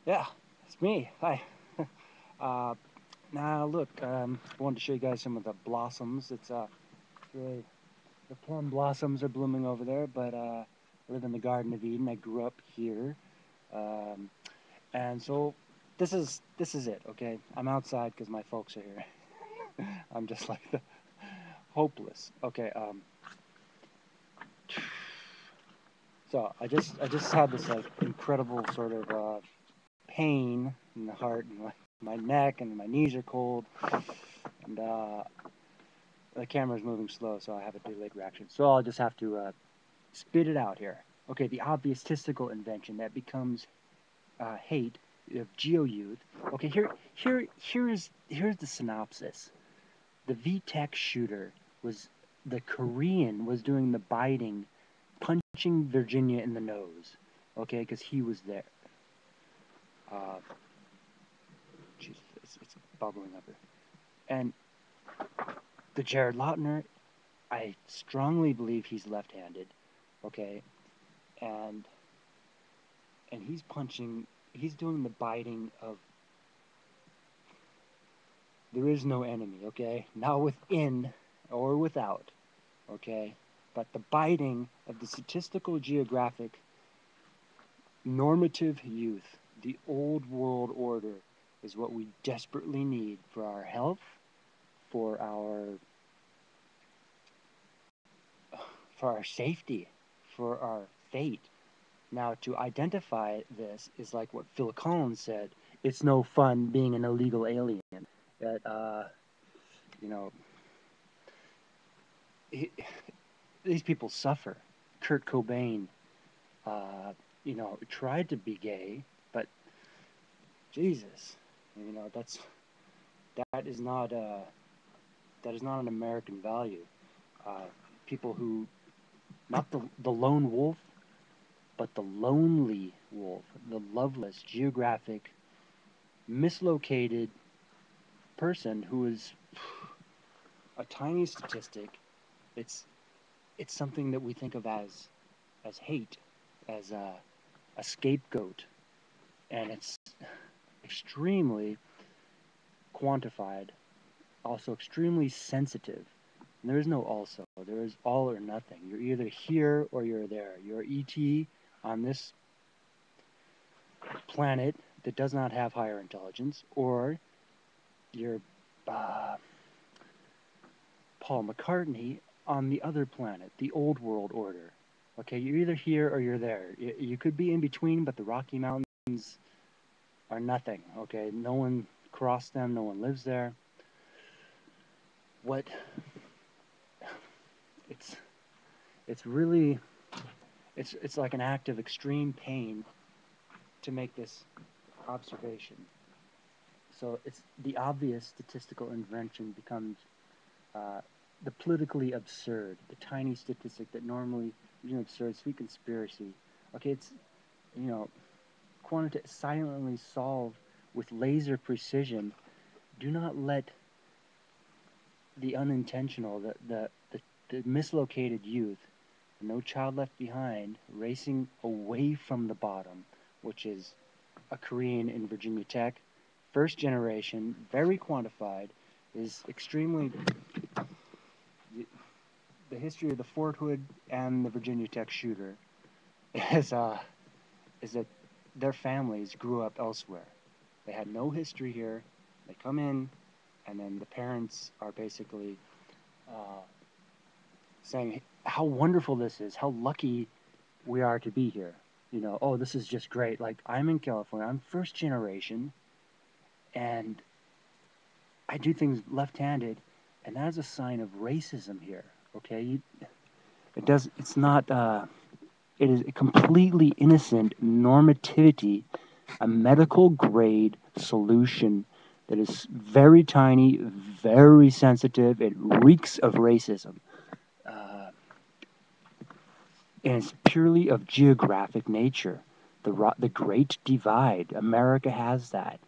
Yeah, it's me. Hi. uh, Now look, I wanted to show you guys some of the blossoms. It's really the plum blossoms are blooming over there, but I live in the Garden of Eden. I grew up here, um, and so this is it. Okay, I'm outside because my folks are here. I'm just like the hopeless. Okay, so I just had this like incredible sort of pain in the heart and my neck, and my knees are cold, and the camera's moving slow, so I have a delayed reaction. So I'll just have to spit it out here. Okay, the obvious statistical invention that becomes hate of geo-youth. Okay, here's the synopsis. The VTech shooter was the Korean was doing the biting, punching Virginia in the nose. Okay, because he was there. Uh, Jesus, it's bubbling up here. And the Jared Lautner, I strongly believe he's left-handed. Okay, and he's punching. He's doing the biting of. There is no enemy. Okay, not within or without. Okay, but the biting of the statistical geographic normative youth, the old world order, is what we desperately need for our health, for our safety, for our fate. Now, to identify this is like what Phil Collins said: "It's no fun being an illegal alien." That you know, he, these people suffer. Kurt Cobain, tried to be gay, but Jesus, that is not that is not an American value. Uh, People who, not the lone wolf, but the lonely wolf, the loveless, geographic, mislocated person who is a tiny statistic. It's it's something that we think of as hate, as a scapegoat, and it's extremely quantified, also extremely sensitive. And there is no also. There is all or nothing. You're either here or you're there. You're ET on this planet that does not have higher intelligence, or you're uh, Paul McCartney on the other planet, the old world order. Okay, you're either here or you're there. You could be in between, but the Rocky Mountains are nothing. Okay, no one crossed them, no one lives there. What it's it's really it's like an act of extreme pain to make this observation. So it's the obvious statistical invention becomes uh, the politically absurd, the tiny statistic that normally is an absurd, sweet conspiracy. Okay, it's you know silently solve with laser precision. Do not let the unintentional, the mislocated youth, no child left behind, racing away from the bottom, which is a Korean in Virginia Tech, first generation, very quantified, is extremely the history of the Fort Hood and the Virginia Tech shooter is is that their families grew up elsewhere. They had no history here. They come in, and then the parents are basically uh, saying how wonderful this is, how lucky we are to be here. Oh, this is just great. Like, I'm in California. I'm first generation, and I do things left-handed, and that is a sign of racism here. Okay, it's not. It is a completely innocent normativity, a medical grade solution that is very tiny, very sensitive. It reeks of racism. Uh, and it's purely of geographic nature. The Great Divide, America has that.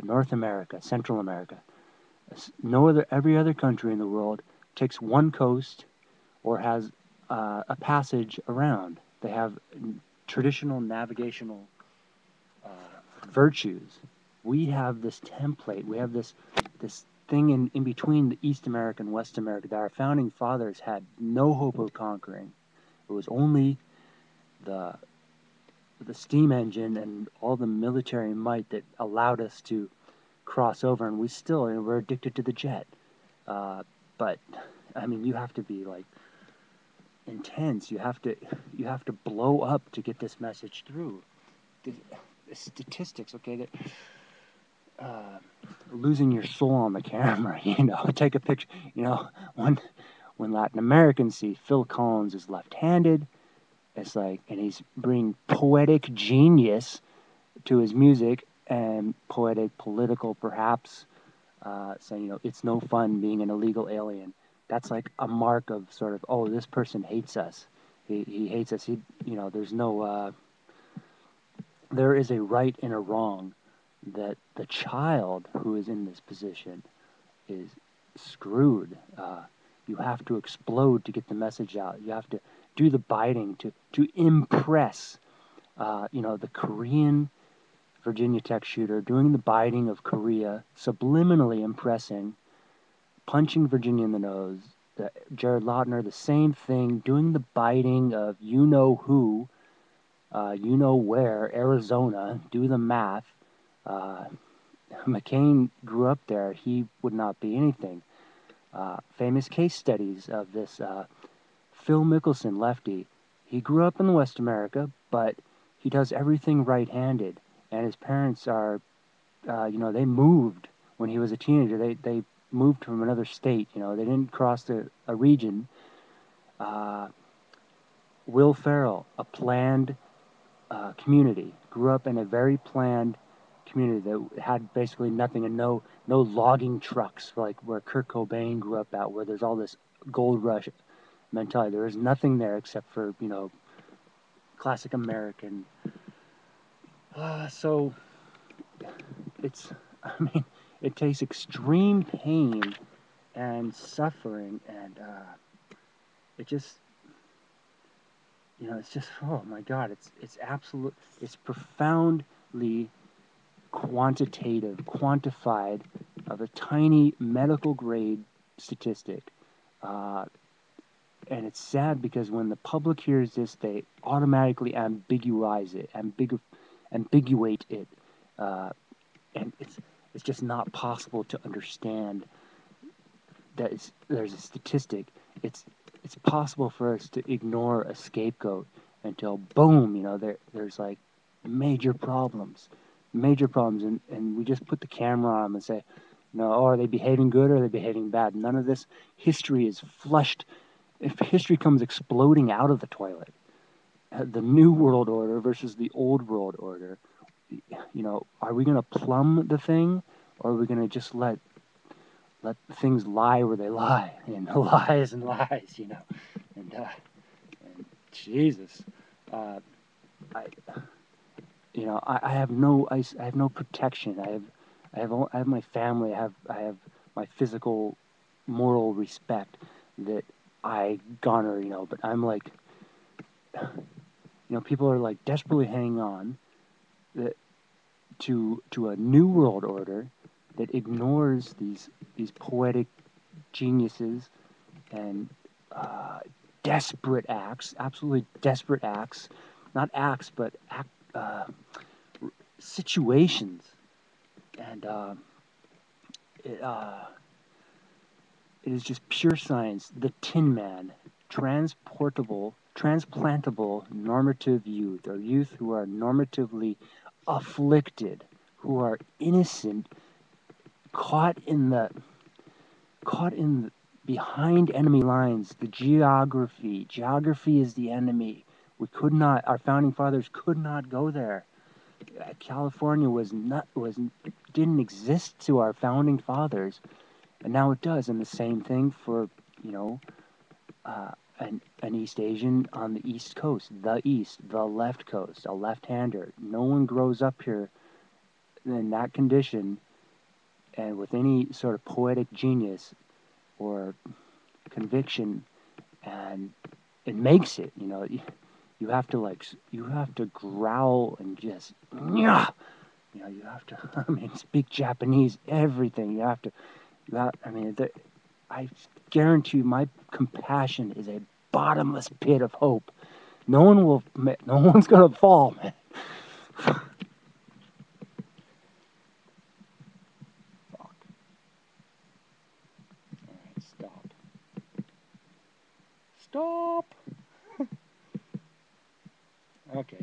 North America, Central America. No other, every other country in the world takes one coast or has a passage around. They have traditional navigational virtues. We have this template. We have this thing in between the East America and West America that our founding fathers had no hope of conquering. It was only the steam engine and all the military might that allowed us to cross over, and we're addicted to the jet. But I mean, you have to be like intense. You have to blow up to get this message through. The statistics, okay, that losing your soul on the camera, take a picture, when Latin Americans see Phil Collins is left-handed, it's like, and he's bringing poetic genius to his music and poetic, political, perhaps, saying, it's no fun being an illegal alien. That's like a mark of sort of, oh, this person hates us. He hates us. There's no, there is a right and a wrong that the child who is in this position is screwed. You have to explode to get the message out. You have to do the biting to impress, the Korean Virginia Tech shooter doing the biting of Korea, subliminally impressing, punching Virginia in the nose. Jared Lautner, the same thing, doing the biting of you-know-who, you-know-where, Arizona, do the math. McCain grew up there. He would not be anything. Famous case studies of this. Phil Mickelson, lefty. He grew up in West America, but he does everything right-handed. And his parents are, they moved when he was a teenager. They moved from another state. They didn't cross a region. Will Ferrell, a planned community, grew up in a very planned community that had basically nothing and no logging trucks like where Kurt Cobain grew up at, where there's all this gold rush mentality. There is nothing there except for, classic American. So it takes extreme pain and suffering, and it just, it's just, oh my God, it's absolute, it's profoundly quantitative, quantified, of a tiny medical grade statistic. And it's sad because when the public hears this, they automatically ambiguate it, and it's just not possible to understand that there's a statistic. It's possible for us to ignore a scapegoat until boom, there's like major problems, and we just put the camera on them and say, are they behaving good or are they behaving bad? None of this history is flushed. If history comes exploding out of the toilet, the new world order versus the old world order, are we going to plumb the thing, or are we going to just let things lie where they lie, and lies and lies, and Jesus, I have no protection. I have my family. I have my physical, moral respect that I garner, but I'm like, people are like desperately hanging on to a new world order that ignores these poetic geniuses and desperate acts, absolutely desperate acts, not acts, but situations, and it is just pure science. The tyn-man, transplantable normative youth, or youth who are normatively afflicted, who are innocent, caught in behind enemy lines. The geography is the enemy. Our founding fathers could not go there. California didn't exist to our founding fathers, and now it does. And the same thing for an East Asian on the East Coast, the left coast, a left-hander. No one grows up here in that condition and with any sort of poetic genius or conviction, and it makes it. You have to growl and just You know, you have to, I mean, speak Japanese, everything. I mean, I guarantee you my compassion is a bottomless pit of hope. No one's going to fall, man. Fuck. All right, stop. Stop. Okay.